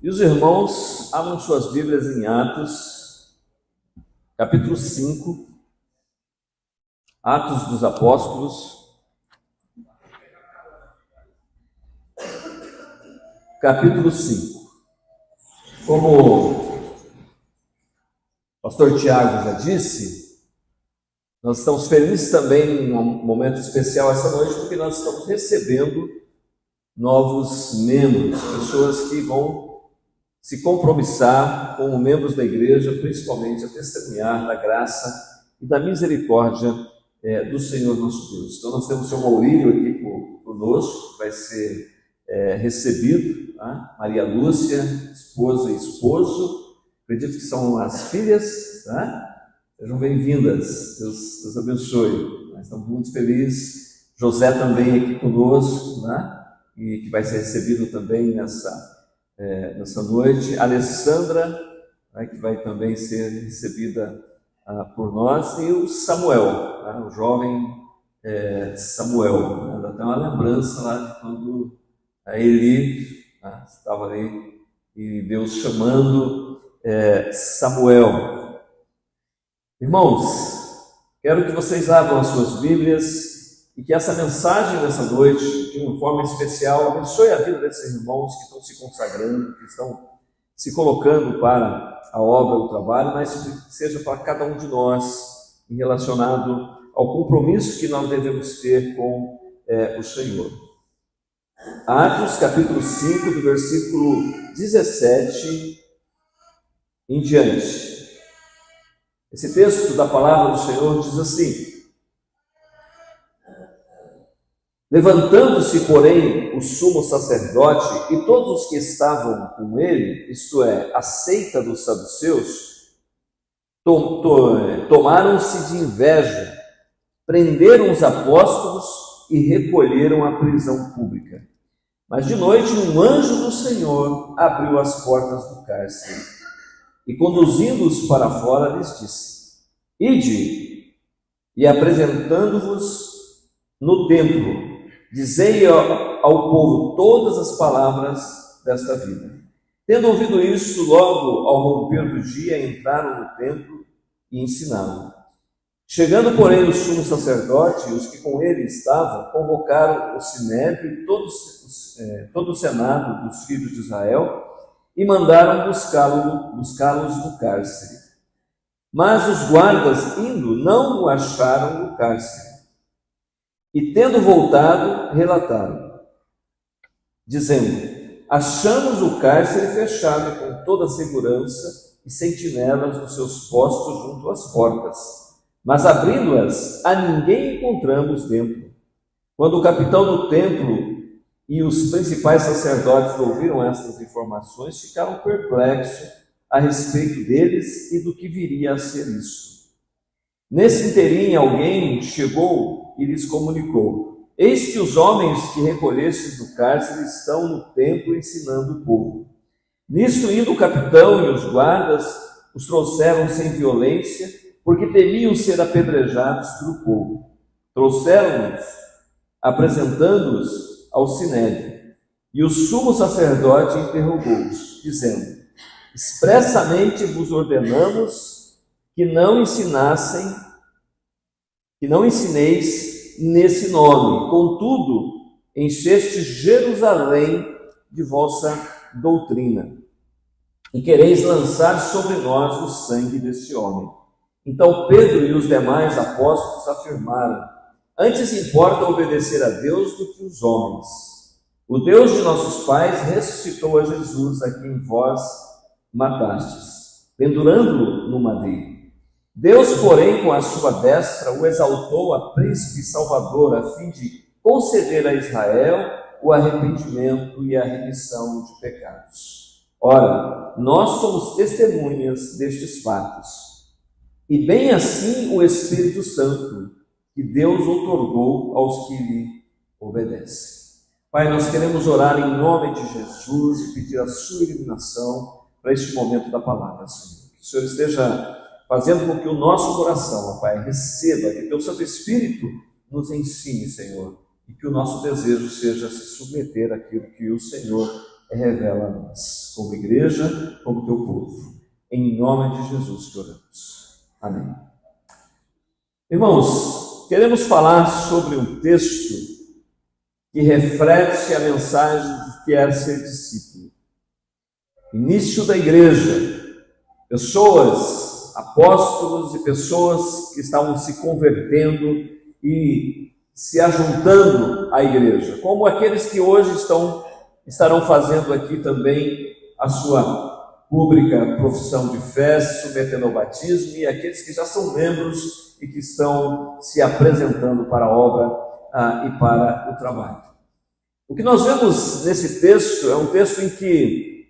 E os irmãos abram suas Bíblias em Atos, capítulo 5, Atos dos Apóstolos, capítulo 5. Como o pastor Tiago já disse, nós estamos felizes também em um momento especial essa noite, porque nós estamos recebendo novos membros, pessoas que vão se compromissar como membros da igreja, principalmente a testemunhar da graça e da misericórdia do Senhor nosso Deus. Então nós temos o seu Maurílio aqui conosco, que vai ser recebido, tá? Maria Lúcia, esposa e esposo, acredito que são as filhas, tá? Sejam bem-vindas, Deus abençoe, nós estamos muito felizes. José também aqui conosco, né? E que vai ser recebido também nessa noite. Alessandra, né, que vai também ser recebida por nós, e o Samuel, né, o jovem Samuel, né, ainda tem uma lembrança lá de quando a Eli estava ali e Deus chamando Samuel. Irmãos, quero que vocês abram as suas Bíblias e que essa mensagem dessa noite, de uma forma especial, abençoe a vida desses irmãos que estão se consagrando, que estão se colocando para a obra, o trabalho, mas que seja para cada um de nós, relacionado ao compromisso que nós devemos ter com o Senhor. Atos, capítulo 5, do versículo 17 em diante. Esse texto da palavra do Senhor diz assim: levantando-se, porém, o sumo sacerdote e todos os que estavam com ele, isto é, a seita dos saduceus, tomaram-se de inveja, prenderam os apóstolos e recolheram à prisão pública. Mas de noite um anjo do Senhor abriu as portas do cárcere e, conduzindo-os para fora, lhes disse: ide, e apresentando-vos no templo, dizei ao povo todas as palavras desta vida. Tendo ouvido isso, logo ao romper do dia, entraram no templo e ensinaram. Chegando, porém, o sumo sacerdote e os que com ele estavam, convocaram o sinédrio e todo o senado dos filhos de Israel e mandaram buscá-los no cárcere. Mas os guardas, indo, não o acharam no cárcere. E tendo voltado, relataram, dizendo: achamos o cárcere fechado com toda a segurança e sentinelas nos seus postos junto às portas. Mas abrindo-as, a ninguém encontramos dentro. Quando o capitão do templo e os principais sacerdotes ouviram estas informações, ficaram perplexos a respeito deles e do que viria a ser isso. Nesse interim, alguém chegou e lhes comunicou: eis que os homens que recolhestes do cárcere estão no templo ensinando o povo. Nisto, indo o capitão e os guardas, os trouxeram sem violência, porque temiam ser apedrejados pelo povo. Trouxeram-nos, apresentando-os ao sinédrio. E o sumo sacerdote interrogou-os, dizendo: expressamente vos ordenamos que não ensineis nesse nome. Contudo, enchestes Jerusalém de vossa doutrina, e quereis lançar sobre nós o sangue deste homem. Então Pedro e os demais apóstolos afirmaram: antes importa obedecer a Deus do que os homens. O Deus de nossos pais ressuscitou a Jesus, a quem vós matastes, pendurando-o no madeiro. Deus, porém, com a sua destra, o exaltou a príncipe e salvador, a fim de conceder a Israel o arrependimento e a remissão de pecados. Ora, nós somos testemunhas destes fatos. E bem assim o Espírito Santo, que Deus outorgou aos que lhe obedecem. Pai, nós queremos orar em nome de Jesus e pedir a sua iluminação para este momento da palavra, Senhor. Que o Senhor esteja fazendo com que o nosso coração, ó Pai, receba, que teu Santo Espírito nos ensine, Senhor, e que o nosso desejo seja se submeter àquilo que o Senhor revela a nós, como igreja, como teu povo. Em nome de Jesus que oramos. Amém. Irmãos, queremos falar sobre um texto que reflete a mensagem de que é ser discípulo. Início da igreja, pessoas, apóstolos e pessoas que estavam se convertendo e se ajuntando à igreja, como aqueles que hoje estarão fazendo aqui também a sua pública profissão de fé, se submetendo ao batismo, e aqueles que já são membros e que estão se apresentando para a obra e para o trabalho. O que nós vemos nesse texto é um texto em que,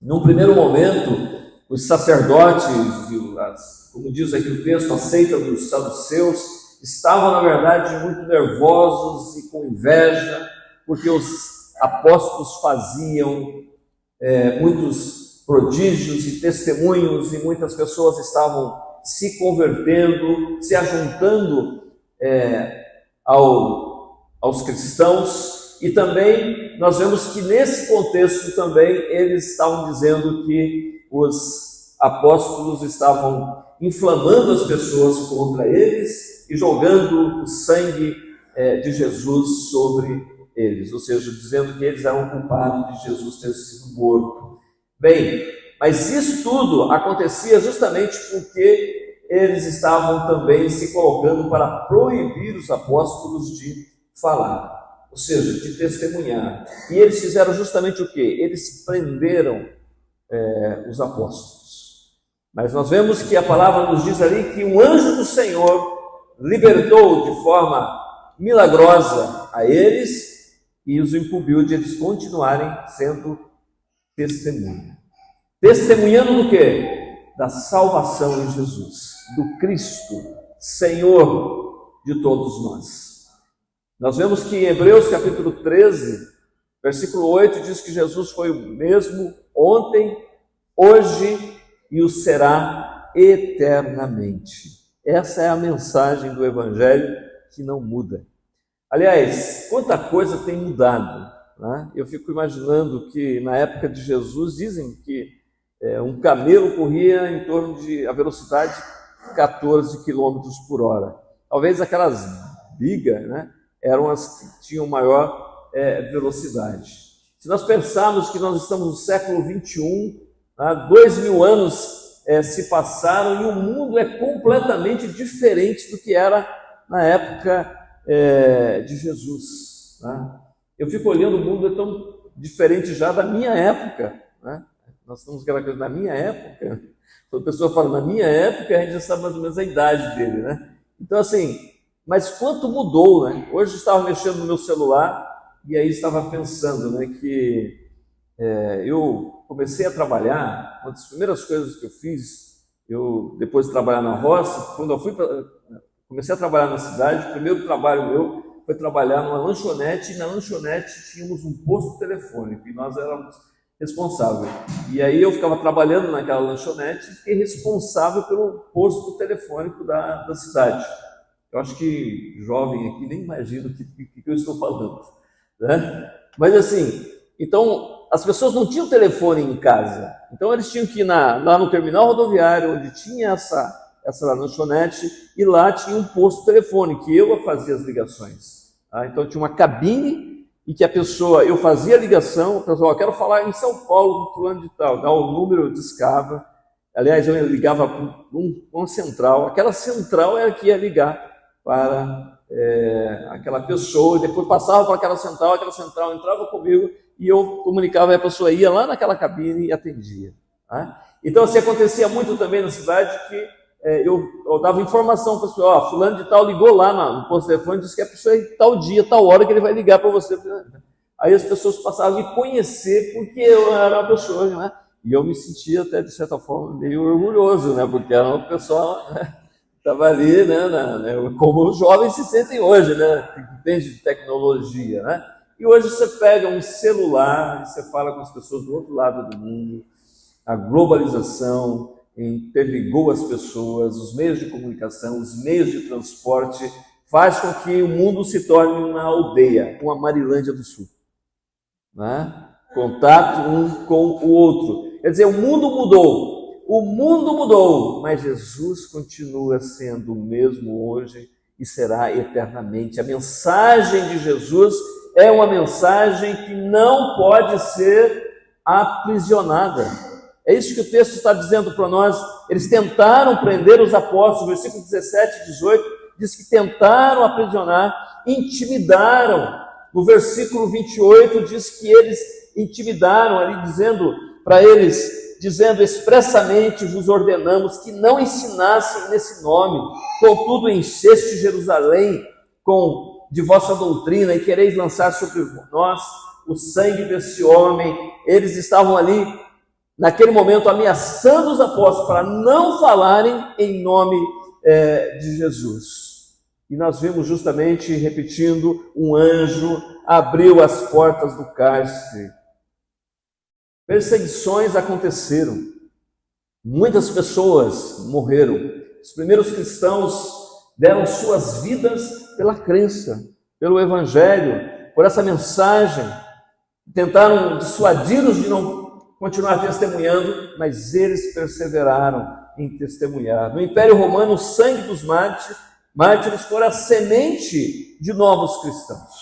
num primeiro momento, os sacerdotes, como diz aqui o texto, a seita dos saduceus, estavam, na verdade, muito nervosos e com inveja, porque os apóstolos faziam muitos prodígios e testemunhos, e muitas pessoas estavam se convertendo, se ajuntando aos cristãos. E também nós vemos que nesse contexto também eles estavam dizendo que os apóstolos estavam inflamando as pessoas contra eles e jogando o sangue de Jesus sobre eles, ou seja, dizendo que eles eram culpados de Jesus ter sido morto. Bem, mas isso tudo acontecia justamente porque eles estavam também se colocando para proibir os apóstolos de falar, ou seja, de testemunhar. E eles fizeram justamente o quê? Eles prenderam os apóstolos. Mas nós vemos que a palavra nos diz ali que um anjo do Senhor libertou de forma milagrosa a eles e os incumbiu de eles continuarem sendo testemunha. Testemunhando do quê? Da salvação em Jesus, do Cristo, Senhor de todos nós. Nós vemos que em Hebreus capítulo 13, versículo 8, diz que Jesus foi o mesmo ontem, hoje e o será eternamente. Essa é a mensagem do Evangelho que não muda. Aliás, quanta coisa tem mudado, né? Eu fico imaginando que na época de Jesus dizem que um camelo corria em torno de a velocidade de 14 km por hora. Talvez aquelas bigas, né, eram as que tinham maior velocidade. Se nós pensarmos que nós estamos no século 21, 2000 anos se passaram e o mundo é completamente diferente do que era na época de Jesus, né? Eu fico olhando, o mundo é tão diferente já da minha época, né? Nós estamos aquela coisa, na minha época, quando a pessoa fala na minha época, a gente já sabe mais ou menos a idade dele, né? Então assim, mas quanto mudou, né? Hoje eu estava mexendo no meu celular e aí estava pensando, né, que eu comecei a trabalhar, uma das primeiras coisas que eu fiz, depois de trabalhar na roça, quando eu comecei a trabalhar na cidade, o primeiro trabalho meu foi trabalhar numa lanchonete, e na lanchonete tínhamos um posto telefônico, e nós éramos responsáveis. E aí eu ficava trabalhando naquela lanchonete e fiquei responsável pelo posto telefônico da cidade. Eu acho que jovem aqui nem imagina o que eu estou falando, né? Mas assim, então as pessoas não tinham telefone em casa, então eles tinham que ir lá no terminal rodoviário, onde tinha essa lanchonete, e lá tinha um posto telefone, que eu fazia as ligações. Então tinha uma cabine, e que eu fazia a ligação, a pessoa, quero falar em São Paulo, fulano de tal, dá o número, eu discava. Aliás, eu ligava para uma central, aquela central era que ia ligar para aquela pessoa, e depois passava para aquela central entrava comigo, e eu comunicava, e a pessoa ia lá naquela cabine e atendia, né? Então, assim, acontecia muito também na cidade que eu dava informação para a pessoa, fulano de tal ligou lá no posto de telefone, disse que é para você tal dia, tal hora que ele vai ligar para você. Aí as pessoas passavam a me conhecer porque eu era uma pessoa, né? E eu me sentia até, de certa forma, meio orgulhoso, né? Porque era uma pessoa, né, que estava ali, né, como os jovens se sentem hoje, né? Que entende de tecnologia, né? E hoje você pega um celular e você fala com as pessoas do outro lado do mundo. A globalização interligou as pessoas, os meios de comunicação, os meios de transporte, faz com que o mundo se torne uma aldeia, uma Marilândia do Sul, né? contato um com o outro. Quer dizer, o mundo mudou, mas Jesus continua sendo o mesmo hoje e será eternamente. A mensagem de Jesus é uma mensagem que não pode ser aprisionada. É isso que o texto está dizendo para nós. Eles tentaram prender os apóstolos, versículo 17 e 18, diz que tentaram aprisionar, intimidaram. No versículo 28 diz que eles intimidaram ali, dizendo para eles, dizendo expressamente: vos ordenamos que não ensinassem nesse nome, contudo encheste Jerusalém de vossa doutrina e quereis lançar sobre nós o sangue desse homem. Eles estavam ali, naquele momento, ameaçando os apóstolos para não falarem em nome de Jesus. E nós vimos justamente, repetindo, um anjo abriu as portas do cárcere. Perseguições aconteceram. Muitas pessoas morreram. Os primeiros cristãos deram suas vidas pela crença, pelo Evangelho, por essa mensagem. Tentaram dissuadi-los de não continuar testemunhando, mas eles perseveraram em testemunhar. No Império Romano, o sangue dos mártires foi a semente de novos cristãos.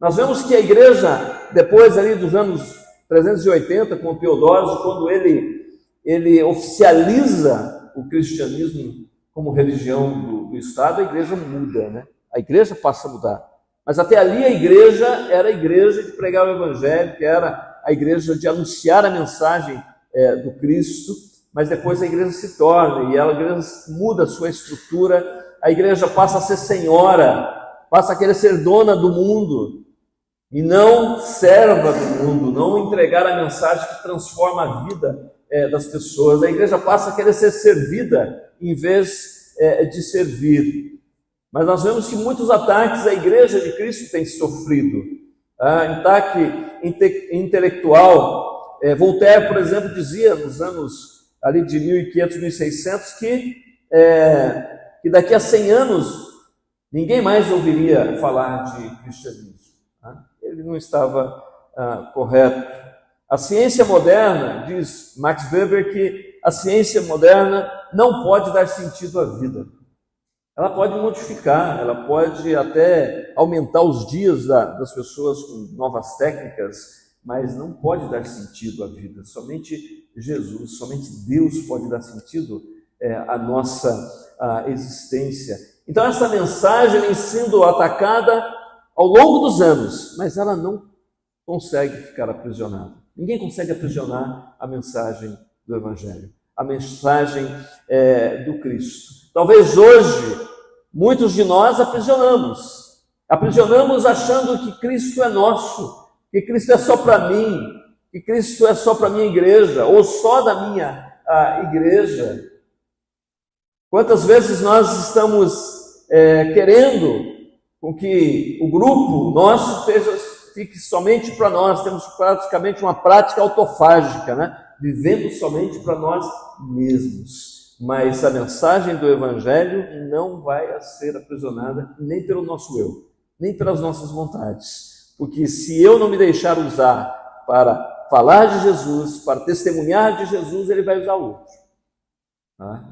Nós vemos que a igreja, depois ali dos anos 380, com o Teodósio, quando ele oficializa o cristianismo como religião do Estado, a igreja muda, né? A igreja passa a mudar. Mas até ali a igreja era a igreja de pregar o Evangelho, que era a igreja de anunciar a mensagem do Cristo, mas depois a igreja se torna, e a igreja muda a sua estrutura, a igreja passa a ser senhora, passa a querer ser dona do mundo, e não serva do mundo, não entregar a mensagem que transforma a vida das pessoas. A igreja passa a querer ser servida em vez de servir. Mas nós vemos que muitos ataques à igreja de Cristo têm sofrido. Ataque intelectual. Voltaire, por exemplo, dizia nos anos ali de 1500, 1600 que daqui a 100 anos ninguém mais ouviria falar de cristianismo. Ele não estava correto. A ciência moderna, diz Max Weber, que a ciência moderna não pode dar sentido à vida. Ela pode modificar, ela pode até aumentar os dias das pessoas com novas técnicas, mas não pode dar sentido à vida. Somente Jesus, somente Deus pode dar sentido à nossa existência. Então essa mensagem vem sendo atacada ao longo dos anos, mas ela não consegue ficar aprisionada. Ninguém consegue aprisionar a mensagem do Evangelho, a mensagem do Cristo. Talvez hoje, muitos de nós aprisionamos achando que Cristo é nosso, que Cristo é só para mim, que Cristo é só para a minha igreja, ou só da minha igreja. Quantas vezes nós estamos querendo com que o grupo nosso fique somente para nós, temos praticamente uma prática autofágica, né? Vivendo somente para nós mesmos. Mas a mensagem do Evangelho não vai ser aprisionada nem pelo nosso eu, nem pelas nossas vontades. Porque se eu não me deixar usar para falar de Jesus, para testemunhar de Jesus, ele vai usar outro.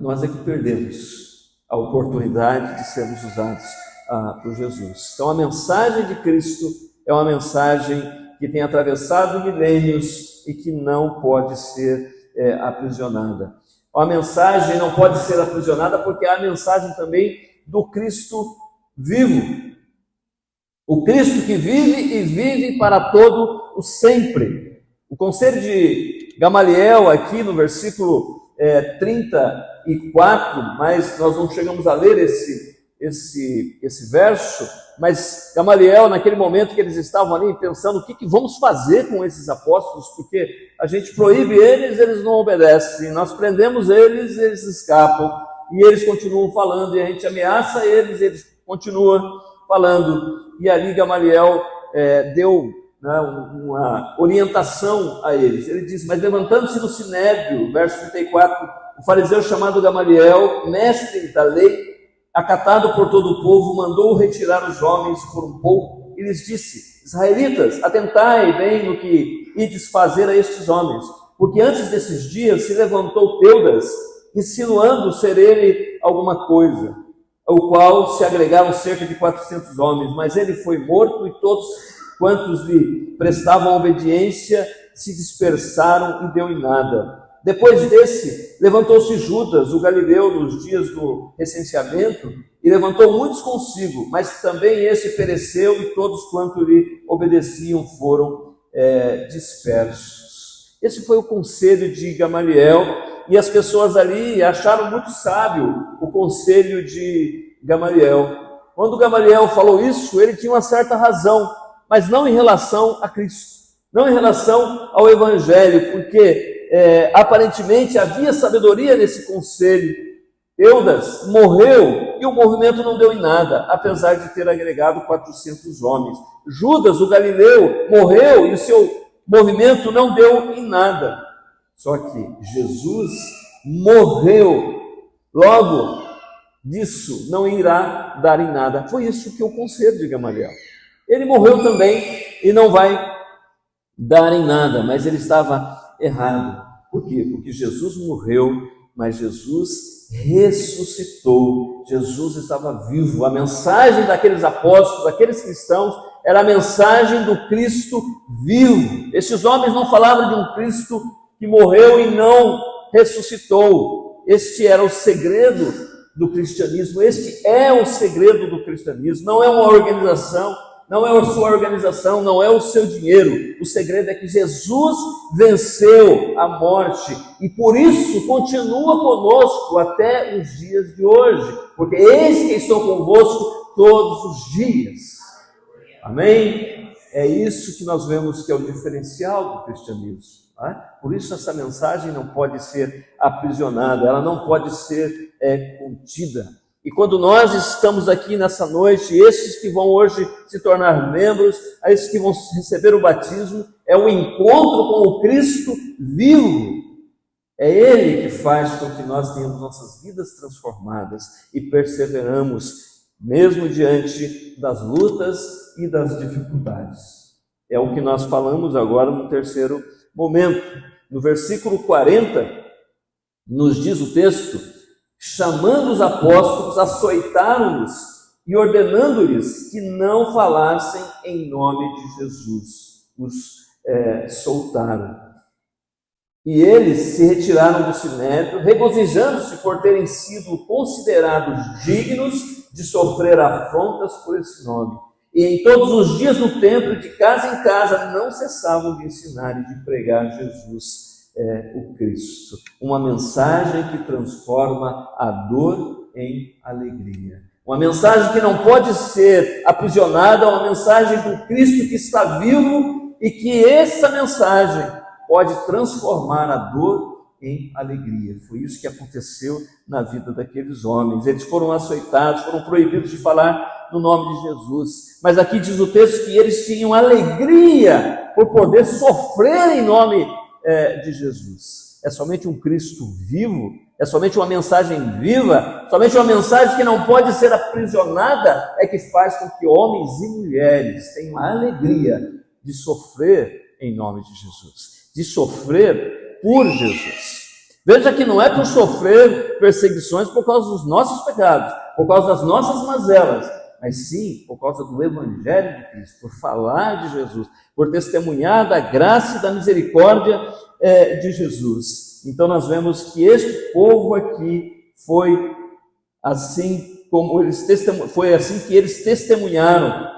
Nós é que perdemos a oportunidade de sermos usados por Jesus. Então a mensagem de Cristo é uma mensagem que tem atravessado milênios e que não pode ser aprisionada. A mensagem não pode ser aprisionada porque é a mensagem também do Cristo vivo. O Cristo que vive e vive para todo o sempre. O conselho de Gamaliel aqui no versículo 34, mas nós não chegamos a ler esse verso, mas Gamaliel, naquele momento que eles estavam ali pensando o que vamos fazer com esses apóstolos, porque a gente proíbe eles não obedecem, nós prendemos eles escapam, e eles continuam falando, e a gente ameaça eles continuam falando, e ali Gamaliel deu uma orientação a eles. Ele diz: mas levantando-se no sinédrio, verso 34, o fariseu chamado Gamaliel, mestre da lei, acatado por todo o povo, mandou retirar os homens por um pouco e lhes disse: israelitas, atentai bem no que ides fazer a estes homens, porque antes desses dias se levantou Teudas, insinuando ser ele alguma coisa, ao qual se agregaram cerca de 400 homens, mas ele foi morto e todos quantos lhe prestavam obediência se dispersaram e deu em nada. Depois desse, levantou-se Judas, o galileu, nos dias do recenseamento, e levantou muitos consigo, mas também esse pereceu e todos quanto lhe obedeciam foram dispersos. Esse foi o conselho de Gamaliel, e as pessoas ali acharam muito sábio o conselho de Gamaliel. Quando Gamaliel falou isso, ele tinha uma certa razão, mas não em relação a Cristo, não em relação ao Evangelho, porque aparentemente havia sabedoria nesse conselho. Teudas morreu e o movimento não deu em nada, apesar de ter agregado 400 homens. Judas, o galileu, morreu e o seu movimento não deu em nada. Só que Jesus morreu, logo disso não irá dar em nada. Foi isso que o conselho de Gamaliel. Ele morreu também e não vai dar em nada, mas ele estava errado. Por quê? Porque Jesus morreu, mas Jesus ressuscitou. Jesus estava vivo. A mensagem daqueles apóstolos, daqueles cristãos, era a mensagem do Cristo vivo. Esses homens não falavam de um Cristo que morreu e não ressuscitou. Este era o segredo do cristianismo. Este é o segredo do cristianismo. Não é uma organização, não é a sua organização, não é o seu dinheiro. O segredo é que Jesus venceu a morte e por isso continua conosco até os dias de hoje, porque eis que estou convosco todos os dias. Amém? É isso que nós vemos que é o diferencial do cristianismo. Por isso essa mensagem não pode ser aprisionada, ela não pode ser contida. E quando nós estamos aqui nessa noite, esses que vão hoje se tornar membros, esses que vão receber o batismo, é um encontro com o Cristo vivo. É Ele que faz com que nós tenhamos nossas vidas transformadas e perseveramos, mesmo diante das lutas e das dificuldades. É o que nós falamos agora no terceiro momento. No versículo 40, nos diz o texto: chamando os apóstolos, açoitaram-nos e ordenando-lhes que não falassem em nome de Jesus. Os soltaram. E eles se retiraram do sinédrio, regozijando-se por terem sido considerados dignos de sofrer afrontas por esse nome. E em todos os dias no templo, de casa em casa, não cessavam de ensinar e de pregar Jesus, o Cristo. Uma mensagem que transforma a dor em alegria. Uma mensagem que não pode ser aprisionada, uma mensagem do Cristo que está vivo e que essa mensagem pode transformar a dor em alegria. Foi isso que aconteceu na vida daqueles homens. Eles foram açoitados, foram proibidos de falar no nome de Jesus. Mas aqui diz o texto que eles tinham alegria por poder sofrer em nome de Jesus. É somente um Cristo vivo, é somente uma mensagem viva, somente uma mensagem que não pode ser aprisionada é que faz com que homens e mulheres tenham a alegria de sofrer em nome de Jesus, de sofrer por Jesus. Veja que não é por sofrer perseguições por causa dos nossos pecados, por causa das nossas mazelas, mas sim por causa do Evangelho de Cristo, por falar de Jesus, por testemunhar da graça e da misericórdia de Jesus. Então nós vemos que este povo aqui foi assim que eles testemunharam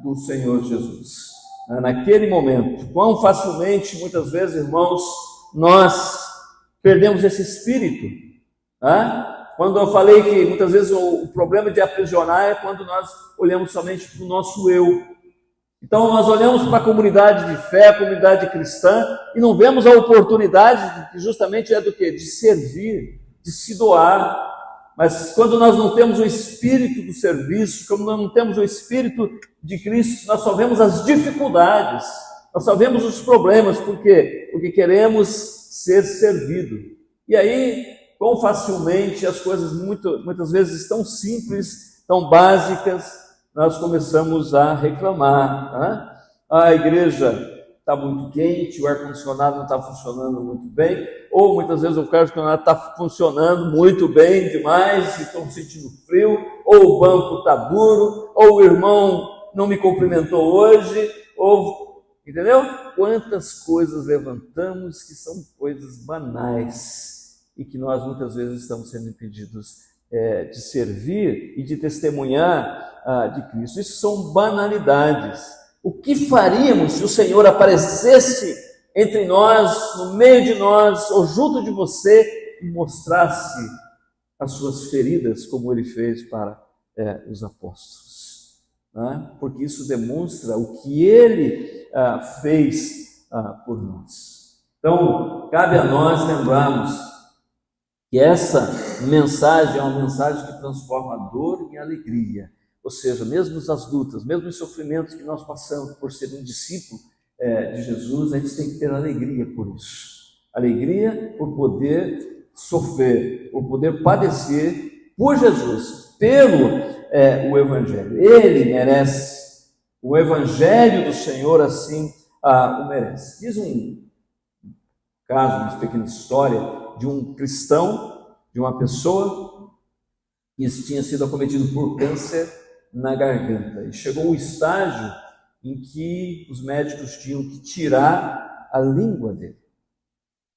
do Senhor Jesus. Naquele momento, quão facilmente, muitas vezes, irmãos, nós perdemos esse espírito. Quando eu falei que muitas vezes o problema de aprisionar é quando nós olhamos somente para o nosso eu. Então nós olhamos para a comunidade de fé, a comunidade cristã, e não vemos a oportunidade que justamente é do quê? De servir, de se doar. Mas quando nós não temos o espírito do serviço, quando nós não temos o espírito de Cristo, nós só vemos as dificuldades, nós só vemos os problemas. Por quê? Porque queremos ser servido. E aí, quão facilmente as coisas muitas vezes tão simples, tão básicas, nós começamos a reclamar, né? A igreja está muito quente, o ar-condicionado não está funcionando muito bem, ou muitas vezes o ar-condicionado está funcionando muito bem demais e estou sentindo frio, ou o banco está duro, ou o irmão não me cumprimentou hoje, ou, entendeu? Quantas coisas levantamos que são coisas banais e que nós muitas vezes estamos sendo impedidos de servir e de testemunhar de Cristo. Isso são banalidades. O que faríamos se o Senhor aparecesse entre nós, no meio de nós, ou junto de você, e mostrasse as suas feridas, como ele fez para os apóstolos? Né? Porque isso demonstra o que ele fez por nós. Então, cabe a nós lembrarmos que essa mensagem é uma mensagem que transforma a dor em alegria. Ou seja, mesmo nas lutas, mesmo nos sofrimentos que nós passamos por ser um discípulo de Jesus, a gente tem que ter alegria por isso. Alegria por poder sofrer, por poder padecer por Jesus, pelo o Evangelho. Ele merece. O Evangelho do Senhor assim o merece. Diz um caso, uma pequena história de um cristão, de uma pessoa que tinha sido acometido por câncer na garganta, e chegou o estágio em que os médicos tinham que tirar a língua dele.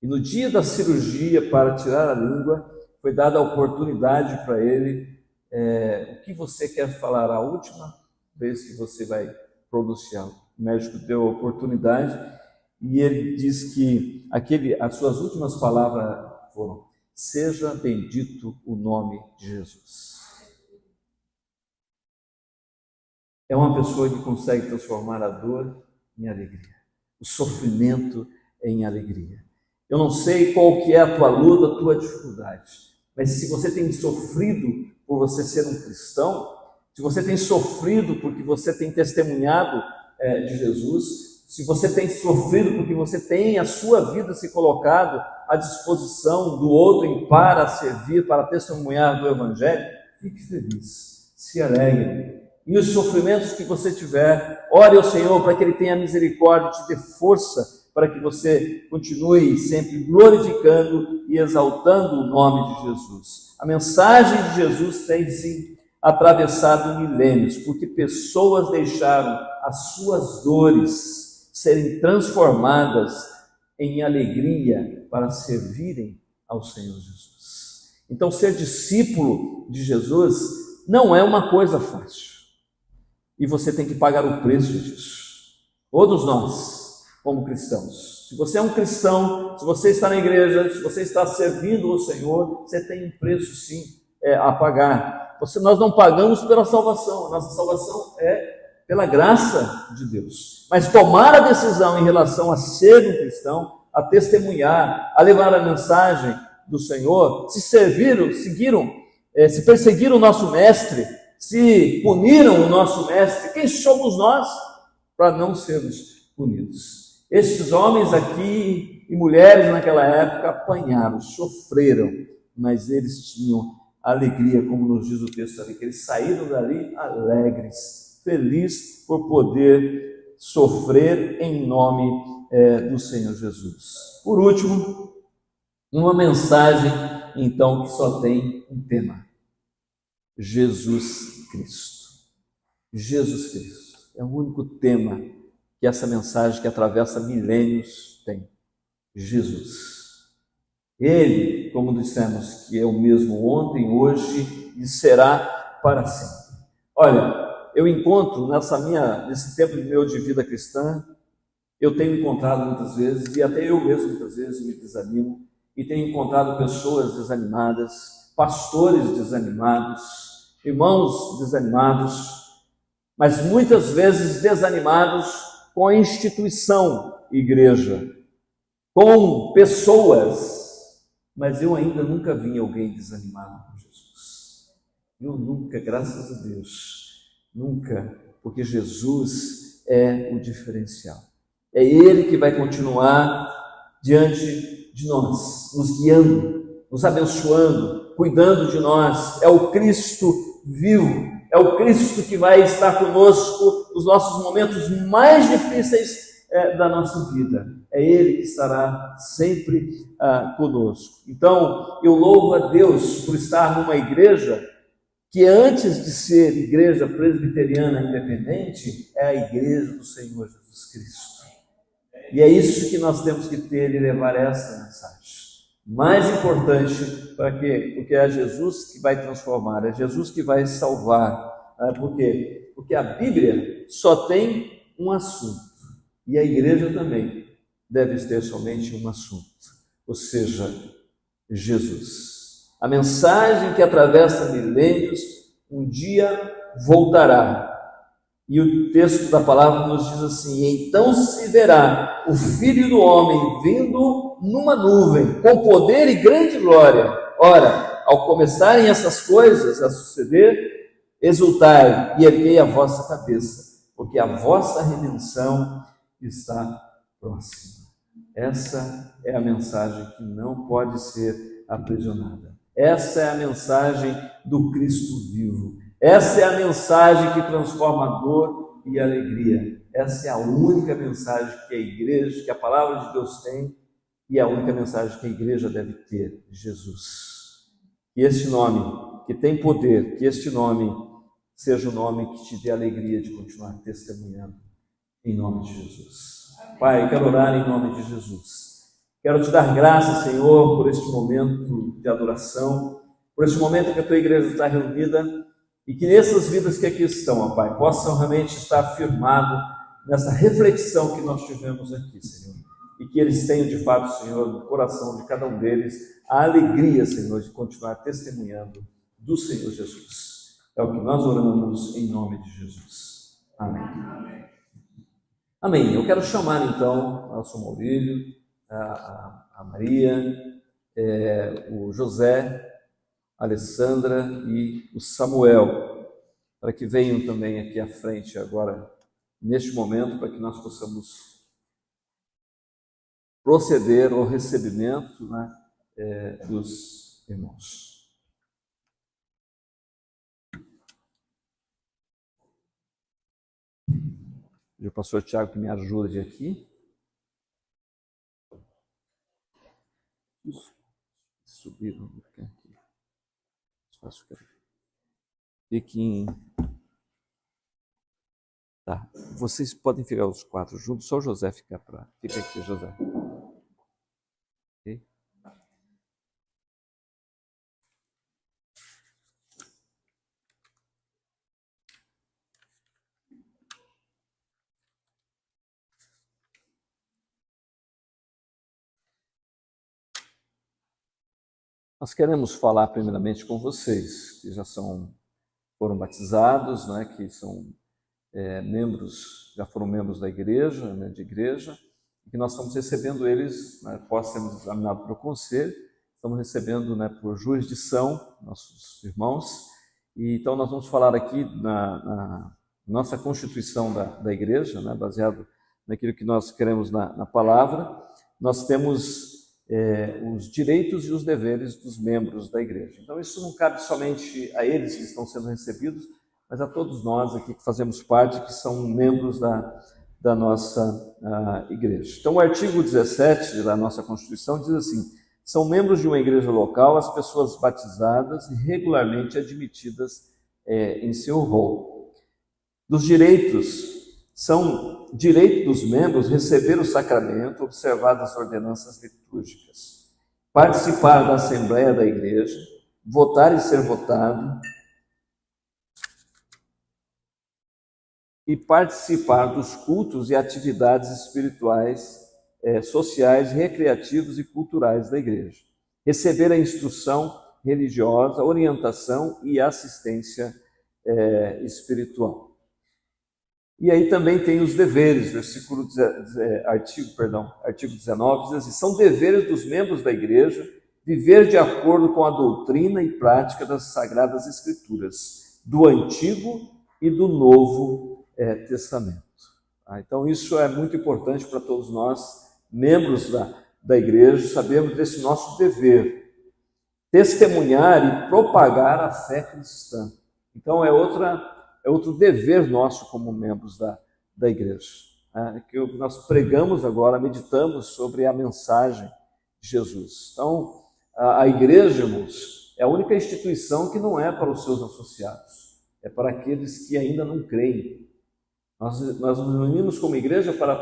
E no dia da cirurgia para tirar a língua, foi dada a oportunidade para ele, o que você quer falar a última vez que você vai pronunciar. O médico deu a oportunidade e ele diz que as suas últimas palavras foram: seja bendito o nome de Jesus. É uma pessoa que consegue transformar a dor em alegria, o sofrimento em alegria. Eu não sei qual que é a tua luta, a tua dificuldade, mas se você tem sofrido por você ser um cristão, se você tem sofrido porque você tem testemunhado de Jesus, se você tem sofrido porque você tem a sua vida se colocado à disposição do outro para servir, para testemunhar do Evangelho, fique feliz, se alegre. E os sofrimentos que você tiver, ore ao Senhor para que Ele tenha misericórdia, te dê força para que você continue sempre glorificando e exaltando o nome de Jesus. A mensagem de Jesus tem se atravessado milênios, porque pessoas deixaram as suas dores serem transformadas em alegria para servirem ao Senhor Jesus. Então, ser discípulo de Jesus não é uma coisa fácil. E você tem que pagar o preço disso. Todos nós, como cristãos. Se você é um cristão, se você está na igreja, se você está servindo ao Senhor, você tem um preço sim a pagar. Nós não pagamos pela salvação, a nossa salvação é pela graça de Deus. Mas tomar a decisão em relação a ser um cristão, a testemunhar, a levar a mensagem do Senhor, se perseguiram o nosso mestre, se puniram o nosso mestre, quem somos nós para não sermos punidos? Estes homens aqui e mulheres naquela época apanharam, sofreram, mas eles tinham alegria, como nos diz o texto ali, que eles saíram dali alegres, felizes por poder sofrer em nome do Senhor Jesus. Por último, uma mensagem então que só tem um tema: Jesus Cristo. Jesus Cristo é o único tema que essa mensagem que atravessa milênios tem. Jesus. Ele, como dissemos, que é o mesmo ontem, hoje e será para sempre. Olha, eu encontro nesse tempo meu de vida cristã, eu tenho encontrado muitas vezes, e até eu mesmo muitas vezes me desanimo, e tenho encontrado pessoas desanimadas, pastores desanimados, irmãos desanimados, mas muitas vezes desanimados com a instituição igreja, com pessoas, mas eu ainda nunca vi alguém desanimado com Jesus. Eu nunca, graças a Deus, nunca, porque Jesus é o diferencial. É Ele que vai continuar diante de nós, nos guiando, nos abençoando, cuidando de nós. É o Cristo vivo, É o Cristo que vai estar conosco nos nossos momentos mais difíceis da nossa vida. É Ele que estará sempre conosco. Então, eu louvo a Deus por estar numa igreja que antes de ser igreja presbiteriana independente, é a igreja do Senhor Jesus Cristo. E é isso que nós temos que ter e levar essa mensagem. Mais importante, para quê? Porque é Jesus que vai transformar, é Jesus que vai salvar. Por quê? Porque a Bíblia só tem um assunto, e a igreja também deve ter somente um assunto, ou seja, Jesus. A mensagem que atravessa milênios, um dia voltará. E o texto da palavra nos diz assim: então se verá o Filho do Homem vindo numa nuvem, com poder e grande glória. Ora, ao começarem essas coisas a suceder, exultai e erguei a vossa cabeça, porque a vossa redenção está próxima. Essa é a mensagem que não pode ser aprisionada. Essa é a mensagem do Cristo vivo. Essa é a mensagem que transforma a dor e a alegria. Essa é a única mensagem que a igreja, que a palavra de Deus tem, e a única mensagem que a igreja deve ter: Jesus. Que este nome, que tem poder, que este nome seja o nome que te dê alegria de continuar testemunhando, em nome de Jesus. Pai, eu quero orar em nome de Jesus. Quero te dar graças, Senhor, por este momento de adoração, por este momento que a tua igreja está reunida, e que nessas vidas que aqui estão, ó Pai, possam realmente estar firmados nessa reflexão que nós tivemos aqui, Senhor. E que eles tenham, de fato, Senhor, no coração de cada um deles, a alegria, Senhor, de continuar testemunhando do Senhor Jesus. É o que nós oramos em nome de Jesus. Amém. Amém. Eu quero chamar, então, o nosso Maurílio, a Maria, o José, a Alessandra e o Samuel, para que venham também aqui à frente agora, neste momento, para que nós possamos proceder ao recebimento, né, dos irmãos. E o pastor Tiago que me ajude aqui. Subir, vamos ficar aqui. Fiquem. Tá. Vocês podem ficar os quatro juntos, só o José fica aqui, José. Okay? Nós queremos falar primeiramente com vocês, que já foram batizados, né, que são já foram membros da igreja, né, de igreja, e que nós estamos recebendo eles, né, após sermos examinados pelo conselho, estamos recebendo, né, por jurisdição, nossos irmãos, e então nós vamos falar aqui na nossa constituição da igreja, né, baseado naquilo que nós queremos na palavra. Nós temos os direitos e os deveres dos membros da igreja. Então isso não cabe somente a eles que estão sendo recebidos, mas a todos nós aqui que fazemos parte, que são membros da nossa igreja. Então o artigo 17 da nossa Constituição diz assim: são membros de uma igreja local as pessoas batizadas e regularmente admitidas em seu rol. Dos direitos, são direito dos membros receber o sacramento, observar as ordenanças litúrgicas, participar da assembleia da igreja, votar e ser votado, e participar dos cultos e atividades espirituais, sociais, recreativos e culturais da igreja. Receber a instrução religiosa, orientação e assistência espiritual. E aí também tem os deveres, artigo 19, diz assim: são deveres dos membros da igreja viver de acordo com a doutrina e prática das Sagradas Escrituras, do Antigo e do Novo Testamento. Então isso é muito importante para todos nós, membros da igreja, sabermos desse nosso dever, testemunhar e propagar a fé cristã. Então é outro dever nosso como membros da igreja, né? Que nós pregamos agora, meditamos sobre a mensagem de Jesus. Então, a igreja, irmãos, é a única instituição que não é para os seus associados, é para aqueles que ainda não creem. Nós nos reunimos como igreja para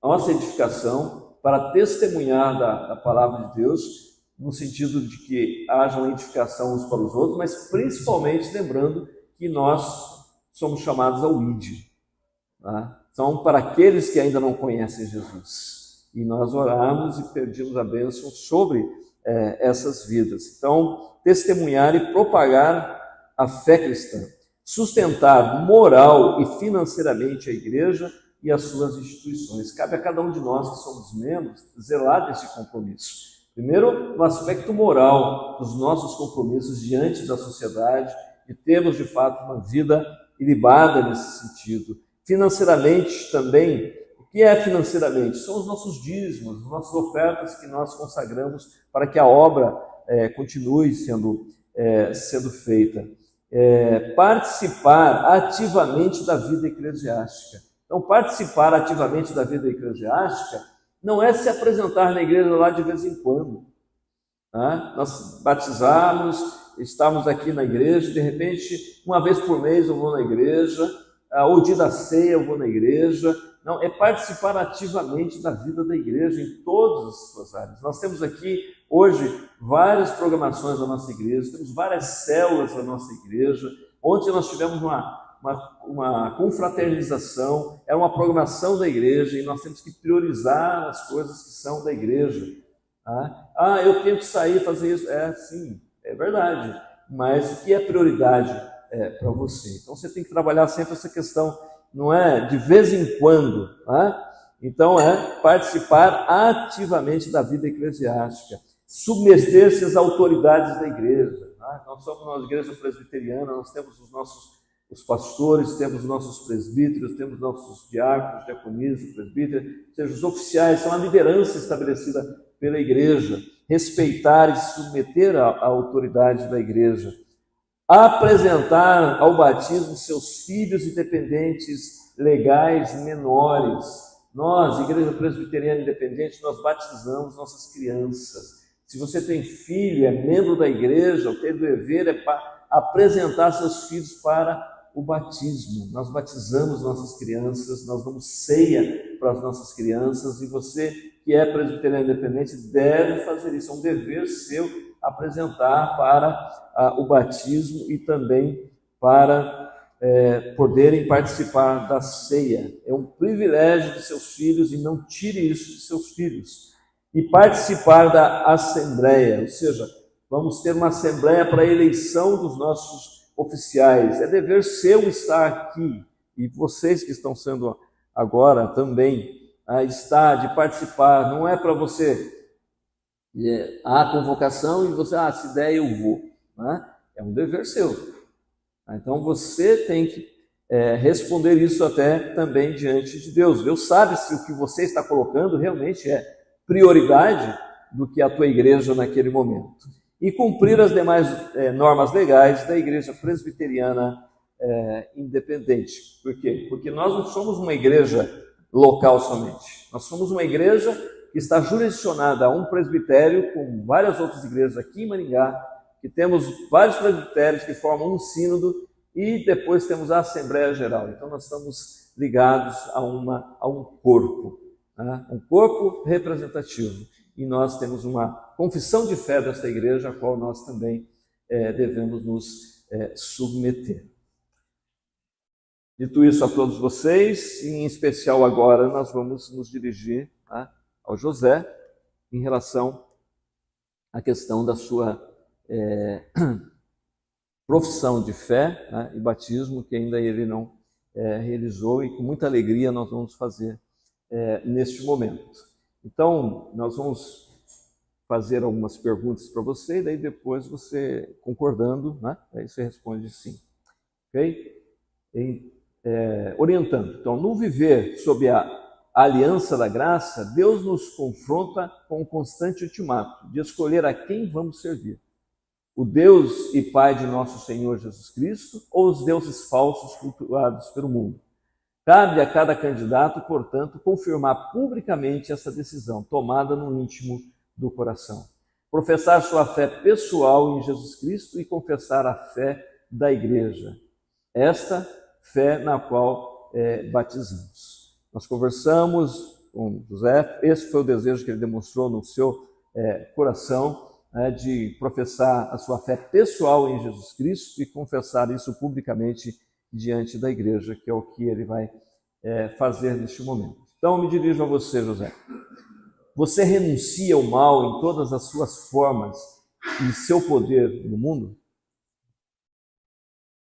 a nossa edificação, para testemunhar da palavra de Deus, no sentido de que haja uma edificação uns para os outros, mas principalmente lembrando que nós somos chamados ao ID. Tá? São para aqueles que ainda não conhecem Jesus. E nós oramos e pedimos a bênção sobre essas vidas. Então, testemunhar e propagar a fé cristã. Sustentar moral e financeiramente a igreja e as suas instituições. Cabe a cada um de nós que somos membros zelar desse compromisso. Primeiro, no aspecto moral dos nossos compromissos diante da sociedade, de termos de fato uma vida ilibada nesse sentido. Financeiramente também, o que é financeiramente? São os nossos dízimos, as nossas ofertas que nós consagramos para que a obra continue sendo feita. Participar ativamente da vida eclesiástica. Então, participar ativamente da vida eclesiástica não é se apresentar na igreja lá de vez em quando. Tá? Nós batizamos, estamos aqui na igreja, de repente, uma vez por mês eu vou na igreja, ou dia da ceia eu vou na igreja. Não, é participar ativamente da vida da igreja em todas as suas áreas. Nós temos aqui, hoje, várias programações da nossa igreja, temos várias células da nossa igreja. Ontem nós tivemos uma confraternização, é uma programação da igreja e nós temos que priorizar as coisas que são da igreja. Tá? Eu tenho que sair e fazer isso. Sim, é verdade, mas o que é prioridade para você? Então você tem que trabalhar sempre essa questão, não é de vez em quando. Tá? Então é participar ativamente da vida eclesiástica, submeter-se às autoridades da igreja. Tá? Nós somos uma igreja presbiteriana, nós temos os pastores, temos os nossos presbíteros, temos nossos diáconos, diaconisas, presbíteros, ou seja, os oficiais, são a liderança estabelecida pela igreja. Respeitar e se submeter à autoridade da igreja. Apresentar ao batismo seus filhos e dependentes legais menores. Nós, Igreja Presbiteriana Independente, nós batizamos nossas crianças. Se você tem filho, é membro da igreja, o teu dever é apresentar seus filhos para o batismo. Nós batizamos nossas crianças, nós damos ceia para as nossas crianças, e você que é presbiteriano independente deve fazer isso, é um dever seu apresentar para o batismo e também para poderem participar da ceia. É um privilégio de seus filhos e não tire isso de seus filhos. E participar da assembleia, ou seja, vamos ter uma assembleia para a eleição dos nossos oficiais. É dever seu estar aqui, e vocês que estão sendo agora também estar, de participar. Não é para você a convocação e você, se der eu vou. Né? É um dever seu. Então você tem que responder isso até também diante de Deus. Deus sabe se o que você está colocando realmente é prioridade do que a tua igreja naquele momento. E cumprir as demais normas legais da Igreja Presbiteriana Independente. Por quê? Porque nós não somos uma igreja local somente. Nós somos uma igreja que está jurisdicionada a um presbitério, com várias outras igrejas aqui em Maringá, que temos vários presbitérios que formam um sínodo, e depois temos a Assembleia Geral. Então nós estamos ligados a um corpo, né? Um corpo representativo. E nós temos uma confissão de fé desta igreja, a qual nós também devemos nos submeter. Dito isso a todos vocês, e em especial agora nós vamos nos dirigir ao José em relação à questão da sua profissão de fé, e batismo, que ainda ele não realizou, e com muita alegria nós vamos fazer neste momento. Então, nós vamos fazer algumas perguntas para você, e daí depois você, concordando, aí você responde sim. Ok? Orientando. Então, no viver sob a aliança da graça, Deus nos confronta com um constante ultimato de escolher a quem vamos servir. o Deus e Pai de nosso Senhor Jesus Cristo ou os deuses falsos cultuados pelo mundo? Cabe a cada candidato, portanto, confirmar publicamente essa decisão, tomada no íntimo do coração. Professar sua fé pessoal em Jesus Cristo e confessar a fé da Igreja. Esta fé na qual batizamos. Nós conversamos com José, esse foi o desejo que ele demonstrou no seu coração, de professar a sua fé pessoal em Jesus Cristo e confessar isso publicamente diante da igreja, que é o que ele vai fazer neste momento. Então, eu me dirijo a você, José. Você renuncia ao mal em todas as suas formas e seu poder no mundo?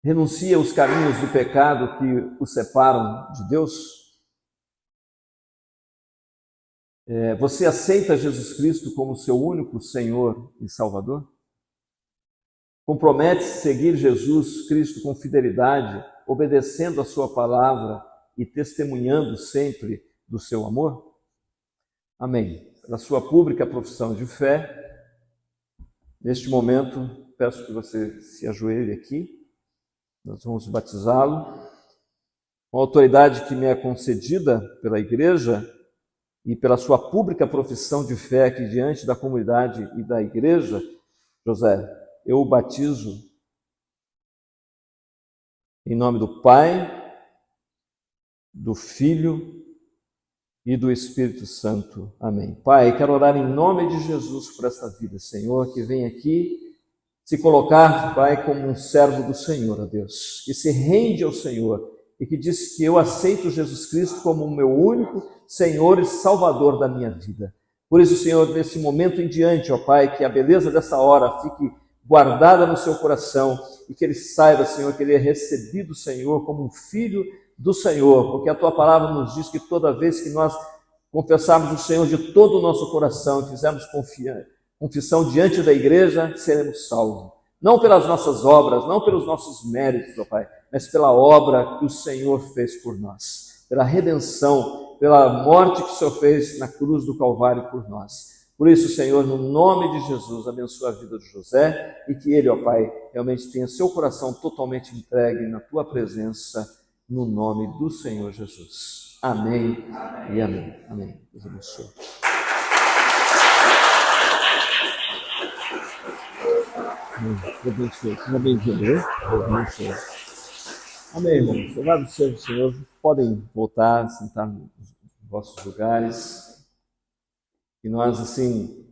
Renuncia aos caminhos do pecado que o separam de Deus? Você aceita Jesus Cristo como seu único Senhor e Salvador? Compromete-se a seguir Jesus Cristo com fidelidade, obedecendo a sua palavra e testemunhando sempre do seu amor? Amém. Na sua pública profissão de fé, neste momento, peço que você se ajoelhe aqui. Nós vamos batizá-lo. Com a autoridade que me é concedida pela igreja e pela sua pública profissão de fé aqui diante da comunidade e da igreja, José, eu o batizo em nome do Pai, do Filho e do Espírito Santo. Amém. Pai, quero orar em nome de Jesus por esta vida, Senhor, que vem aqui se colocar, Pai, como um servo do Senhor, ó Deus, que se rende ao Senhor e que diz que eu aceito Jesus Cristo como o meu único Senhor e Salvador da minha vida. Por isso, Senhor, nesse momento em diante, ó Pai, que a beleza dessa hora fique guardada no seu coração e que ele saiba, Senhor, que ele é recebido, Senhor, como um filho do Senhor, porque a Tua palavra nos diz que toda vez que nós confessarmos o Senhor de todo o nosso coração e fizermos confissão diante da igreja, seremos salvos. Não pelas nossas obras, não pelos nossos méritos, ó Pai, mas pela obra que o Senhor fez por nós, pela redenção, pela morte que o Senhor fez na cruz do Calvário por nós. Por isso, Senhor, no nome de Jesus, abençoa a vida de José e que ele, ó Pai, realmente tenha seu coração totalmente entregue na Tua presença, no nome do Senhor Jesus. Amém, amém. E amém. Amém. Deus abençoe. Seja bem-vindo. Amém, irmãos. Louvado seja o Senhor. Podem voltar, sentar nos vossos lugares. E nós, assim,